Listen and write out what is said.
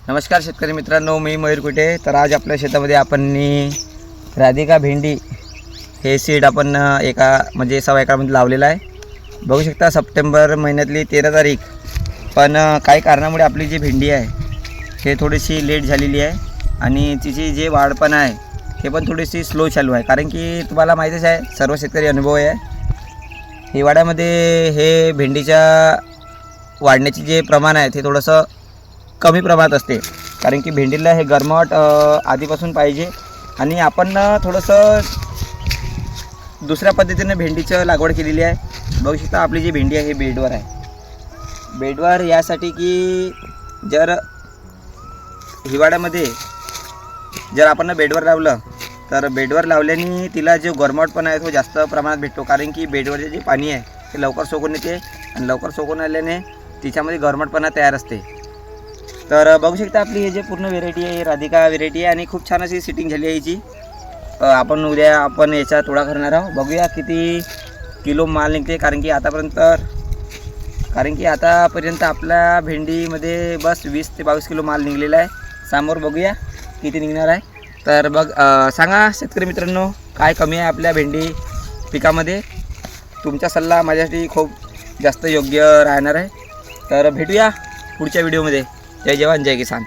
नमस्कार शेतकरी मित्रांनो, मी मयूर कुटे। तर आज आपल्या शेतामध्ये आपण राधिका भेंडी हे सीड आपण म्हणजे 1.25 एकरामध्ये लावलेलं आहे। बघू शकता सप्टेंबर महिन्यातली 13 तारीख, पण काही कारणामुळे आपली जी भेंडी आहे हे थोडीशी लेट झालेली आहे आणि तिची जे वाढ पण आहे हे पण थोडीशी स्लो चालू आहे। कारण की तुम्हाला माहितीच आहे, सर्व शेतकरी अनुभव आहे, हिवाळ्यामध्ये हे भेंडीच्या वाढण्याचे जे प्रमाण आहे ते थोडंसं कमी प्रमाणात असते। कारण की भेंडीला हे गरमाट आधीपासून पाहिजे आणि आपण थोडंसं दुसऱ्या पद्धतीने भेंडीचं लागवड केलेली आहे। बघू शकता आपली जी भेंडी आहे हे बेडवर आहे। बेडवर यासाठी की जर हिवाळ्यामध्ये जर आपण बेडवर लावलं तर बेडवर लावल्याने तिला जो गरमाटपणा आहे तो जास्त प्रमाणात भेटतो। कारण की बेडवरचे जे पाणी आहे ते लवकर सोकून येते आणि लवकर सोकून आल्याने तिच्यामध्ये गरमाटपणा तयार असते। तर बघू शकता आपली हे जे पूर्ण व्हेरायटी आहे राधिका व्हेरायटी आहे आणि खूप छान अशी सिटिंग झाली आहे याची। आपण उद्या याचा तोडा करणार आहोत, बघूया किती किलो माल निघते। कारण की आतापर्यंत आपल्या भेंडीमध्ये बस 20 ते 22 किलो माल निघलेला आहे। समोर बघूया किती निघणार आहे। तर सांगा शेतकरी मित्रांनो, काय कमी आहे आपल्या भेंडी पिकामध्ये। तुमचा सल्ला माझ्यासाठी खूप जास्त योग्य राहणार आहे। तर भेटूया पुढच्या व्हिडिओमध्ये। जय जवान जय किसान।